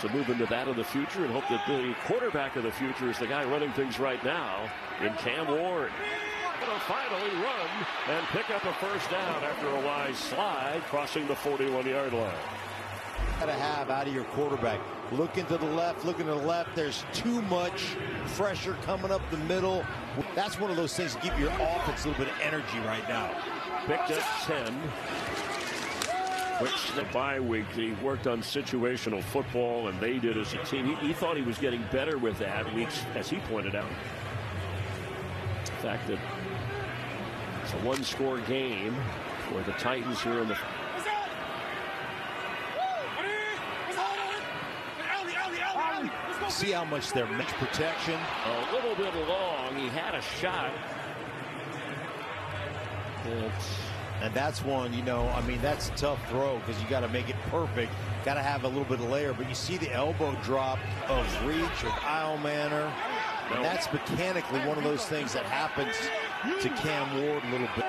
to move into that in the future and hope that the quarterback of the future is the guy running things right now in Cam Ward. Going to finally run and pick up a first down after a wide slide crossing the 41-yard line. Got to have out of your quarterback. Looking to the left, looking to the left. There's too much pressure coming up the middle. That's one of those things that give your offense a little bit of energy right now. Picked up 10. Which the bye week, he worked on situational football, and they did as a team. He thought he was getting better with that weeks, as he pointed out. The fact that it's a one-score game for the Titans here in the. See how much they're match protection. A little bit long. He had a shot. And that's one, you know, I mean, that's a tough throw because you got to make it perfect. Got to have a little bit of layer. But you see the elbow drop of reach of aisle manner. And that's mechanically one of those things that happens to Cam Ward a little bit.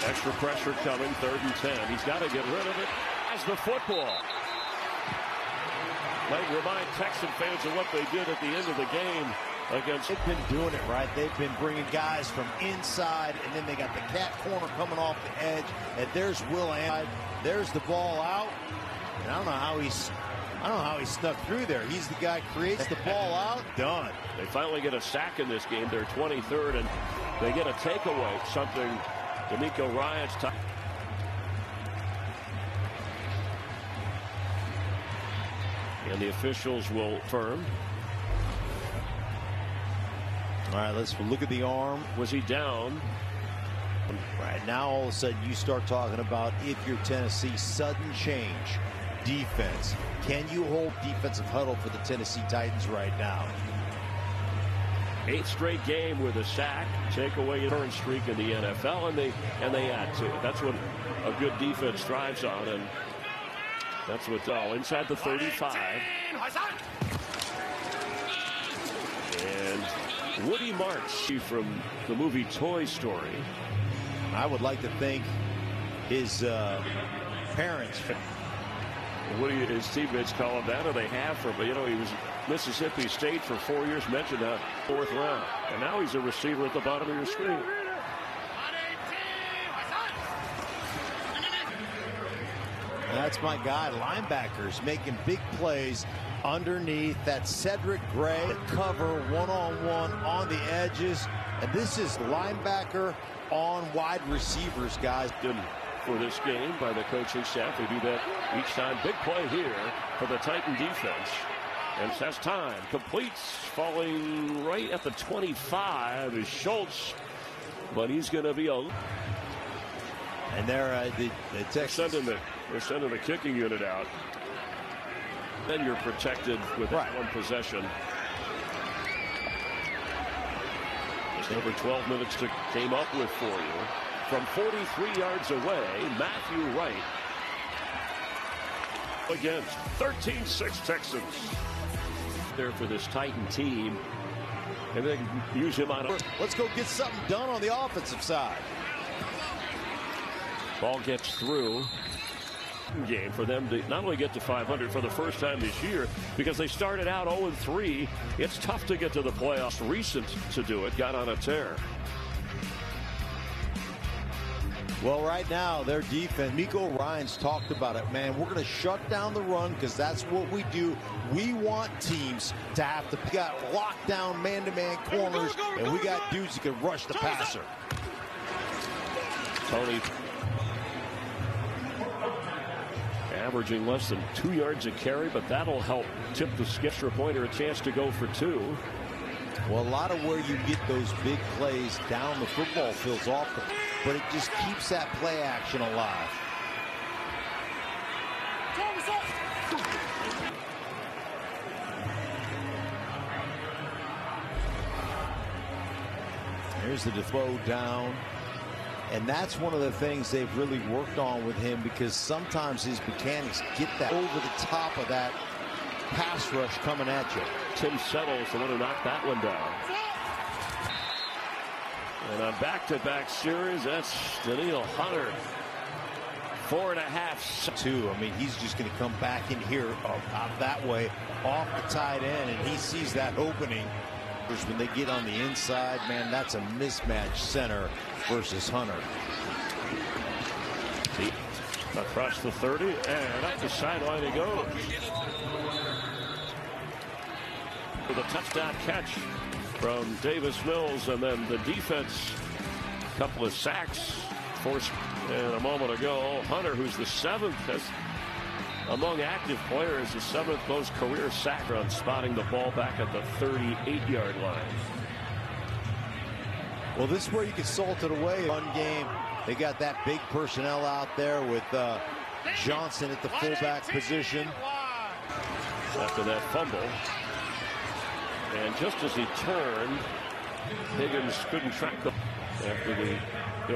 Extra pressure coming, 3rd and 10. He's got to get rid of it. As the football. Might remind Texan fans of what they did at the end of the game against. They've been doing it right. They've been bringing guys from inside, and then they got the cat corner coming off the edge. And there's Will Anderson. There's the ball out. And I don't know how he snuck through there. He's the guy who creates the ball out. Done. They finally get a sack in this game. They're 23rd, and they get a takeaway. Something D'Amico Ryan's time. And the officials will firm. All right, let's look at the arm. Was he down? Right now, all of a sudden, you start talking about if you're Tennessee, sudden change, defense. Can you hold defensive huddle for the Tennessee Titans right now? 8th straight game with a sack, take away a turn streak in the NFL, and they add to it. That's what a good defense thrives on, and that's what inside the 35. And Woody Marks from the movie Toy Story. I would like to think his parents. Woody, his teammates call him that, or they have for, but you know, he was Mississippi State for 4 years, mentioned that 4th round. And now he's a receiver at the bottom of your screen. That's my guy. Linebackers making big plays underneath. That Cedric Gray cover one-on-one on the edges. And this is linebacker on wide receivers, guys. For this game by the coaching staff. They do that each time. Big play here for the Titan defense. And has time. Completes, falling right at the 25 is Schultz. But he's going to be a. And they're the Texans. They're sending the kicking unit out. Then you're protected with that one possession. Just over 12 minutes to came up with for you. From 43 yards away, Matthew Wright against 13-6 Texans. There for this Titan team. And they can use him on. Let's go get something done on the offensive side. Ball gets through. Game for them to not only get to 500 for the first time this year, because they started out 0-3. It's tough to get to the playoffs. Recent to do it. Got on a tear. Well, right now, their defense, D'Amico Ryan's talked about it, man. We're going to shut down the run because that's what we do. We want teams to have to. We got lockdown man-to-man corners, and we got dudes that can rush the passer. Tony averaging less than 2 yards a carry, but that'll help tip the extra point or a chance to go for 2. Well, a lot of where you get those big plays down the football field's off, but it just keeps that play action alive. Here's the throw down. And that's one of the things they've really worked on with him, because sometimes his mechanics get that over the top of that pass rush coming at you. Tim Settles the one who knocked that one down. And a back-to-back series, that's Daniil Hunter. 4.5. Two. I mean, he's just going to come back in here out that way off the tight end, and he sees that opening. When they get on the inside, man, that's a mismatch center versus Hunter. Across the 30 and up the sideline he goes. With a touchdown catch from Davis Mills, and then the defense, a couple of sacks forced. And a moment ago, Hunter, who's the 7th among active players, the 7th most career sack on spotting the ball back at the 38-yard line. Well, this is where you can salt it away. One game, they got that big personnel out there with Johnson at the fullback position. After that fumble, and just as he turned, Higgins couldn't track the. After he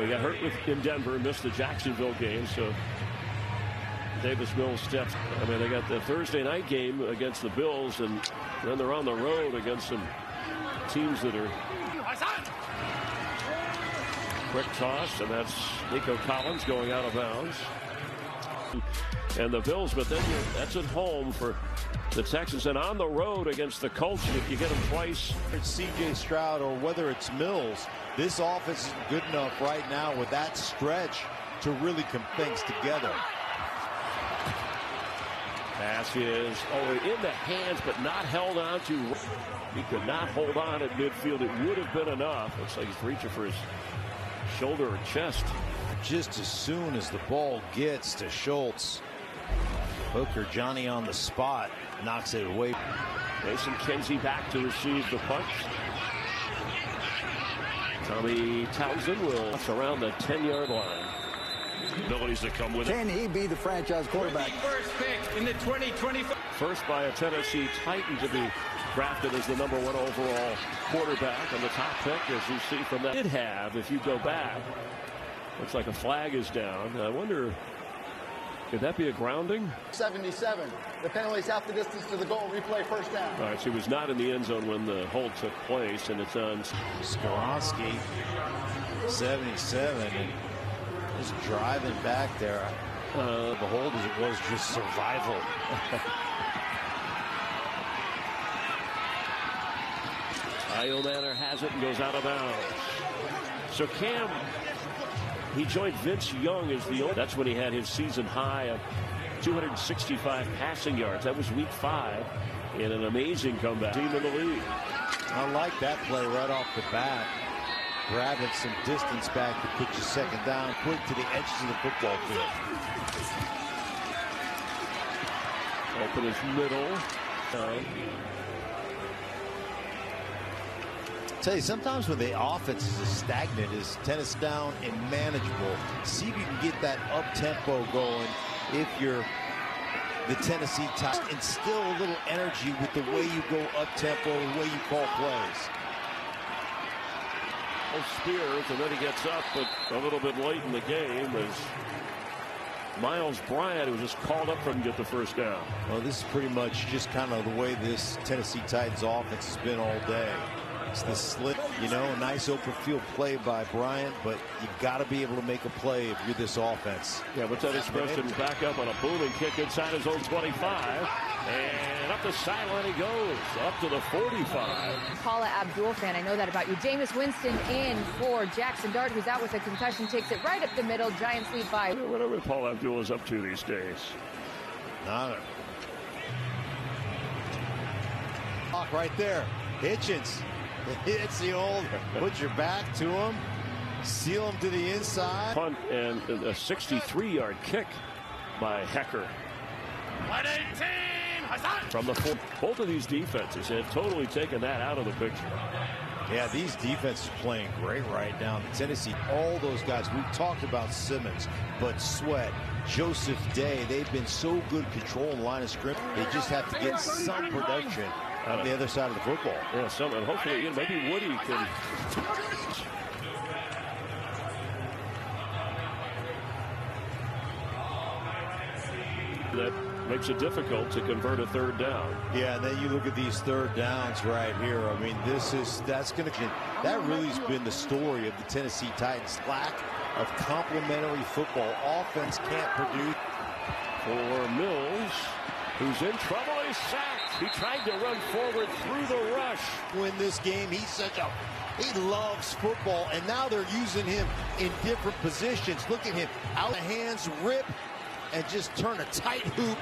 got hurt in Denver, missed the Jacksonville game, so Davis Mills steps. I mean, they got the Thursday night game against the Bills, and then they're on the road against some teams that are. Quick toss, and that's Nico Collins going out of bounds. And the Bills, but then that's at home for the Texans, and on the road against the Colts. You get them twice. It's C.J. Stroud or whether it's Mills. This offense is good enough right now with that stretch to really come things together. Pass is in the hands, but not held on to. He could not hold on at midfield. It would have been enough. Looks like he's reaching for his shoulder or chest. Just as soon as the ball gets to Schultz, Hooker, Johnny on the spot, knocks it away. Mason Kinsey back to receive the punch. Tommy Townsend will around the 10-yard line. Abilities that come with it. Can he be the franchise quarterback? First pick in the 2025. First by a Tennessee Titan to be drafted as the #1 overall quarterback, and the top pick, as you see from that. Did have, if you go back, looks like a flag is down. I wonder, could that be a grounding? 77. The penalty's half the distance to the goal. Replay first down. All right, so he was not in the end zone when the hold took place, and it's on. Skoronski, 77, and just driving back there. The hold as it was just survival. Io Manor has it and goes out of bounds. So Cam, he joined Vince Young as the. That's when he had his season high of 265 passing yards. That was week 5 in an amazing comeback. Team in the league. I like that play right off the bat. Grabbing some distance back to put you second down, quick to the edges of the football field. Open his middle. Tell you, sometimes when the offense is as stagnant as tennis down and manageable, see if you can get that up-tempo going if you're the Tennessee Titans. Instill a little energy with the way you go up-tempo, the way you call plays. Spears, and then he gets up, but a little bit late in the game as Miles Bryant, who was just called up from get the first down. Well, this is pretty much just kind of the way this Tennessee Titans offense has been all day. It's the slit, you know, a nice open field play by Bryant, but you got to be able to make a play if you're this offense. Yeah, what's that expression? Back up on a booming kick inside his own 25, and up the sideline he goes, up to the 45. Paula Abdul fan, I know that about you. Jameis Winston in for Jackson Dart, who's out with a concussion, takes it right up the middle. Giants lead by. Whatever Paula Abdul is up to these days. Not a right there. Hitchens. It's the old put your back to him, seal him to the inside. Punt and a 63-yard kick by Hecker. 118 from the foot. Both of these defenses had totally taken that out of the picture. Yeah, these defenses are playing great right now. The Tennessee, all those guys, we've talked about Simmons, but Sweat, Joseph Day, they've been so good controlling the line of scrimmage. They just have to get some production on the other side of the football. Yeah, and hopefully, you know, maybe Woody can. That makes it difficult to convert a third down. Yeah, and then you look at these third downs right here. I mean, that really has been the story of the Tennessee Titans. Lack of complementary football. Offense can't produce. For Mills, who's in trouble. He's sacked. He tried to run forward through the rush. Win this game. He loves football, and now they're using him in different positions. Look at him. Out of hands, rip, and just turn a tight hoop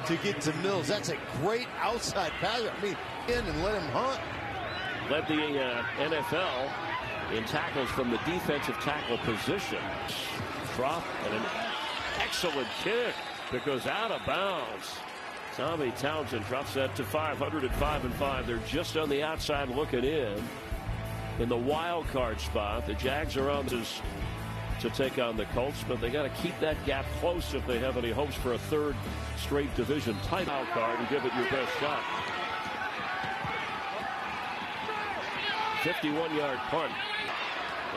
to get to Mills. That's a great outside pass. I mean, in and let him hunt. Led the NFL in tackles from the defensive tackle position. Drop and an excellent kick that goes out of bounds. Tommy Townsend drops that to 505-5. They're just on the outside looking in the wild card spot. The Jags are on this to take on the Colts, but they got to keep that gap close if they have any hopes for a third straight division title. Wild card and give it your best shot. 51-yard punt.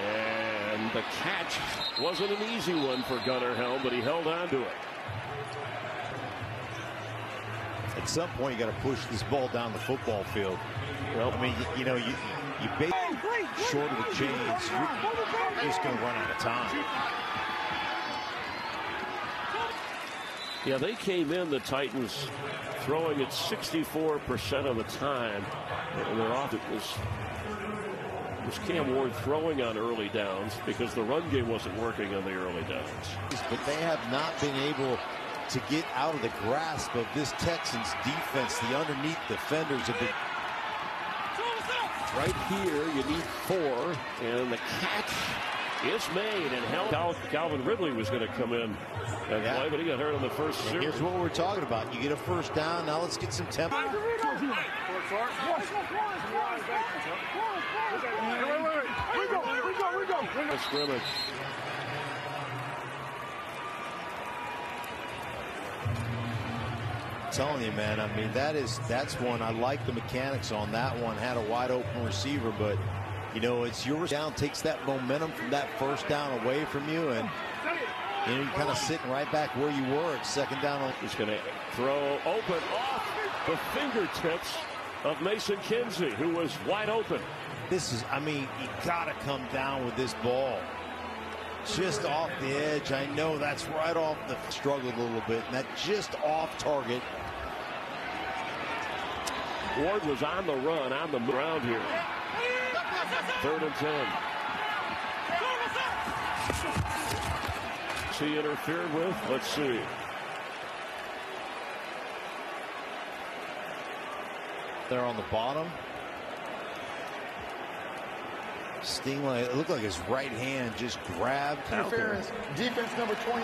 And the catch wasn't an easy one for Gunnar Helm, but he held on to it. At some point, you got to push this ball down the football field. Well, I mean, you know, you bait short of the chains, you're just going to run out of time. Yeah, they came in, the Titans, throwing it 64% of the time. And their offense was Cam Ward throwing on early downs because the run game wasn't working on the early downs. But they have not been able to get out of the grasp of this Texans defense. The underneath defenders have been. Right here, you need 4, and the catch is made and held. Calvin Ridley was going to come in and play, but he got hurt on the first series. Here's what we're talking about. You get a first down. Now let's get some tempo. Scrimmage. Telling you, man, I mean, that's one. I like the mechanics on that one. Had a wide open receiver, but you know, it's yours down, takes that momentum from that first down away from you, and you know, you're kind of sitting right back where you were at second down. He's going to throw open off the fingertips of Mason Kinsey, who was wide open. This is, I mean, you got to come down with this ball. Just off the edge. I know that's right off the struggled a little bit, and that just off target. Ward was on the run, on the ground here. 3rd and 10. Is he interfered with? Let's see. They're on the bottom. Stingley, it looked like his right hand just grabbed. Interference. Defense number 24.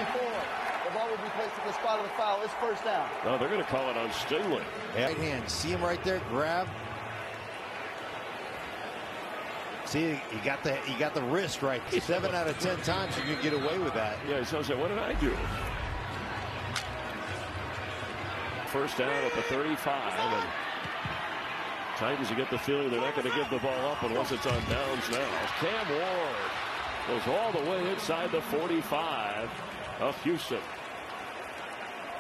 The ball will be placed at the spot of the foul. It's first down. No, they're going to call it on Stingley. Right hand. See him right there? Grab. See, you got the wrist right. 7 out of 10 times you can get away with that. Yeah, so I said, what did I do? First down at the 35. And Titans, you get the feeling they're not going to give the ball up unless it's on downs now. Cam Ward goes all the way inside the 45 of Houston.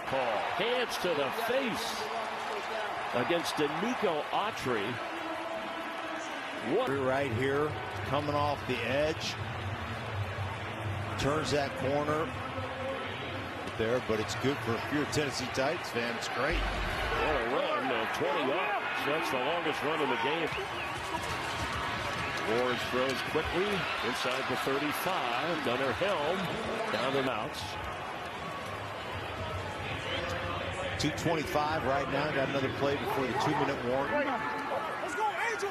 Call. Hands to the face against Danico Autry. What? Right here, coming off the edge. Turns that corner there, but it's good for if you're a Tennessee Titans fan. It's great. What a run of 20 yards. That's the longest run in the game. Ward throws quickly inside the 35. Gunnar Helm down the mounts. 2:25 right now. Got another play before the 2-minute warning. Let's go, Angel.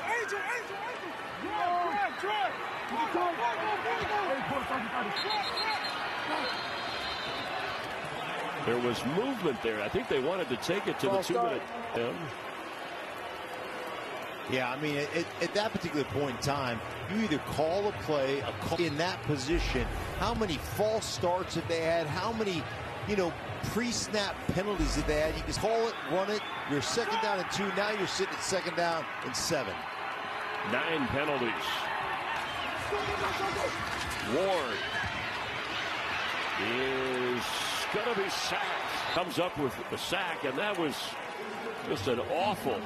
There was movement there. I think they wanted to take it to the 2-minute. Yeah, I mean, at that particular point in time, you either call a play in that position. How many false starts have they had? How many, you know, pre-snap penalties have they had? You can call it, run it. You're 2nd down and 2. Now you're sitting at 2nd down and 7. 9 penalties. Ward is going to be sacked. Comes up with the sack, and that was just an awful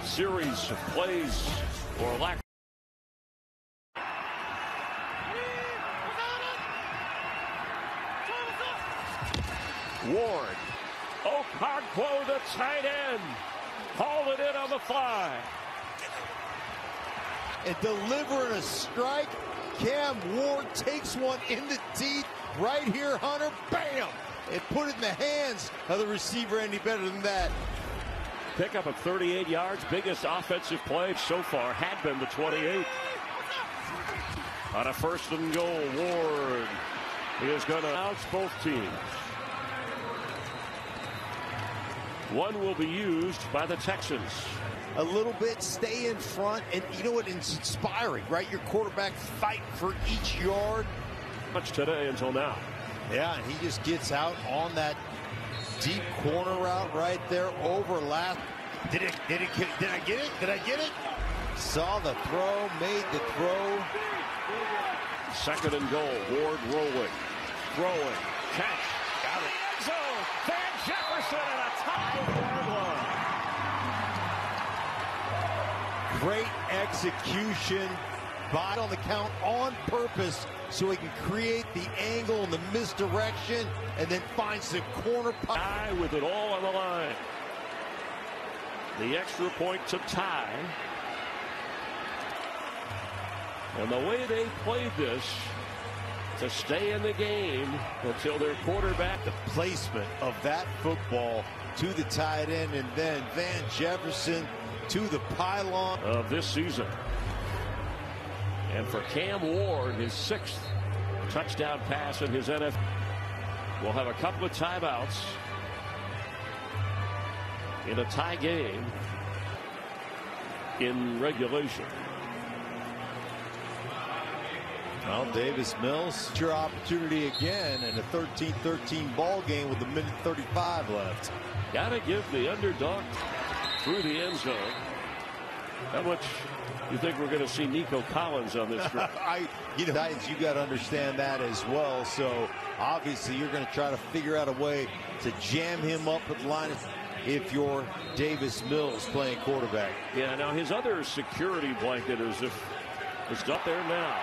series of plays or lack. Ward. Okonkwo, the tight end. Hauled it in on the fly. And delivering a strike. Cam Ward takes one in the teeth. Right here, Hunter. Bam! It put it in the hands of the receiver any better than that. Pickup of 38 yards. Biggest offensive play so far had been the 28. On a 1st and goal, Ward is going to bounce both teams. One will be used by the Texans. A little bit, stay in front, and you know what? It's inspiring, right? Your quarterback fight for each yard. Much today until now. Yeah, and he just gets out on that deep corner route right there, overlap. Did I get it? Did I get it? Saw the throw, made the throw. 2nd and goal. Ward rolling, throwing, catch. Got it. Zone. Van Jefferson at a top-of-the-yard line. Great execution by on the count on purpose so he can create the angle and the misdirection and then finds the corner. Guy with it all on the line. The extra point to tie. And the way they played this to stay in the game until their quarterback. The placement of that football to the tight end and then Van Jefferson to the pylon of this season. And for Cam Ward, his 6th touchdown pass in his NFL. We'll have a couple of timeouts in a tie game in regulation. Well, Davis Mills, your opportunity again in a 13-13 ball game with 1:35 left. Got to give the underdog through the end zone. How much you think we're going to see Nico Collins on this trip? You got to understand that as well. So obviously you're going to try to figure out a way to jam him up at the line if you're Davis Mills playing quarterback. Yeah, now his other security blanket is up there now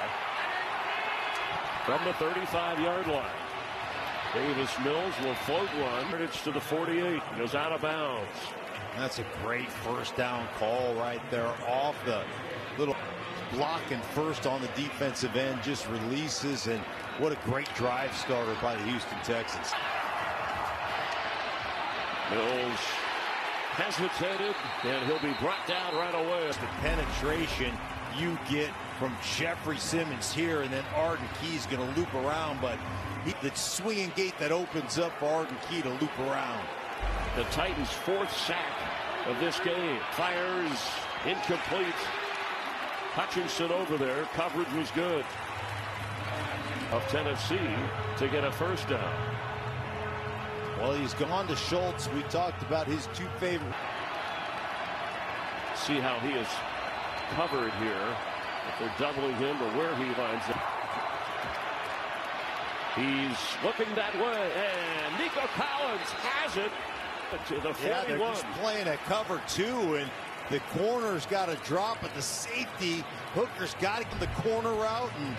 from the 35-yard line. Davis Mills will float one. It's to the 48. Goes out of bounds. That's a great 1st down call right there off the little block and 1st on the defensive end. Just releases, and what a great drive starter by the Houston Texans. Mills hesitated, and he'll be brought down right away. The penetration you get from Jeffrey Simmons here, and then Arden Key's going to loop around, but the swinging gate that opens up for Arden Key to loop around. The Titans' 4th sack of this game. Fires incomplete. Hutchinson over there. Coverage was good. Of Tennessee to get a 1st down. Well, he's gone to Schultz. We talked about his 2 favorite. See how he is covered here. If they're doubling him or where he lines up. He's looking that way, and Nico Collins has it to the 41. Yeah, they're just playing a cover 2, and the corner's got to drop at the safety. Hooker's got to get the corner route, and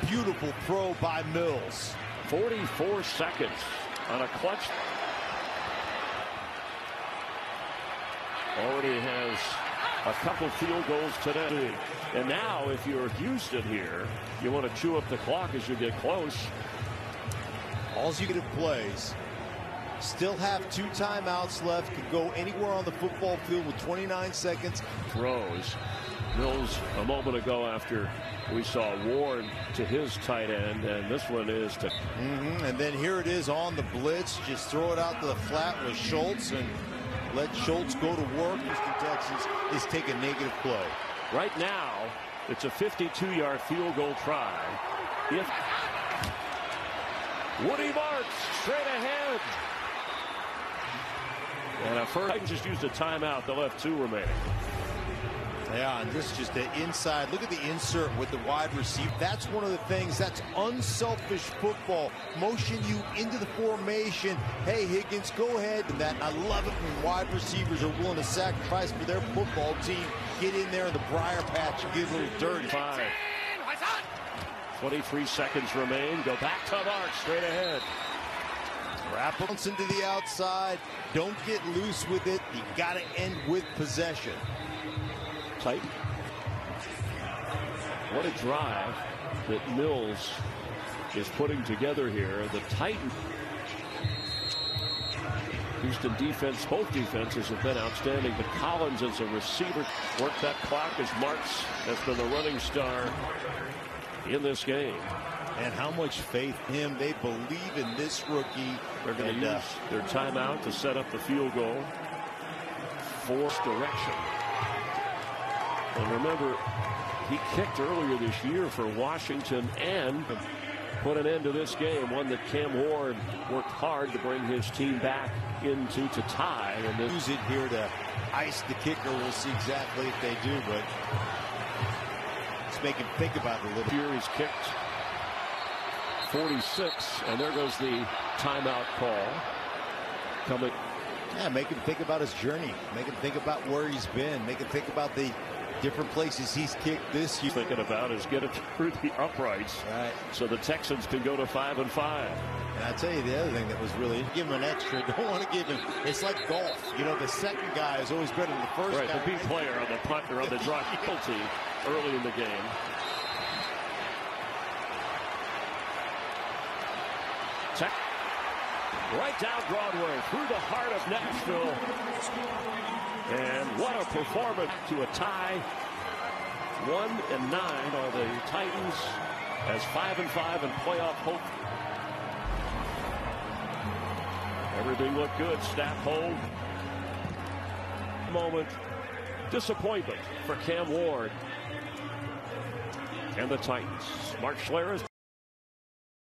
beautiful throw by Mills. 44 seconds on a clutch. Already has a couple field goals today. And now, if you're Houston here, you want to chew up the clock as you get close. All you get at plays. Still have 2 timeouts left. Could go anywhere on the football field with 29 seconds. Throws. Mills a moment ago after we saw Ward to his tight end, and this one is to. And then here it is on the blitz. Just throw it out to the flat with Schultz and let Schultz go to work. Houston Texans is take a negative play. Right now, it's a 52-yard field goal try. If Woody marks straight ahead. And a first, Titans just used a timeout. They'll have 2 remaining. Yeah, and this is just the inside. Look at the insert with the wide receiver. That's one of the things. That's unselfish football. Motion you into the formation. Hey, Higgins, go ahead. And that, I love it when wide receivers are willing to sacrifice for their football team. Get in there in the briar patch and get a little dirty. 23 seconds remain. Go back to mark straight ahead. Wrap them into the outside. Don't get loose with it. You got to end with possession. Tight. What a drive that Mills is putting together here. The Titans. Houston defense, both defenses have been outstanding, but Collins as a receiver worked that clock as Marks has been the running star in this game. And how much faith in him. They believe in this rookie. They're going to use their timeout to set up the field goal. Force direction. And remember, he kicked earlier this year for Washington and put an end to this game, one that Cam Ward worked hard to bring his team back into to tie. And then use it here to ice the kicker. We'll see exactly if they do, but let's make him think about it a little. Here he's kicked 46, and there goes the timeout call. Coming. Yeah, make him think about his journey. Make him think about where he's been. Make him think about the different places he's kicked this year. Thinking about is get it through the uprights, right, so the Texans can go to 5-5. And I tell you the other thing that was really, give him an extra. Don't want to give him. It's like golf. You know, the second guy is always better than the first right, guy. The B player on the punt or on the draw penalty early in the game. Right down Broadway through the heart of Nashville. And what a performance to a tie. 1-9 are the Titans as 5-5 in playoff hope. Everything looked good. Snap hold. Moment. Disappointment for Cam Ward and the Titans. Mark Schlereth.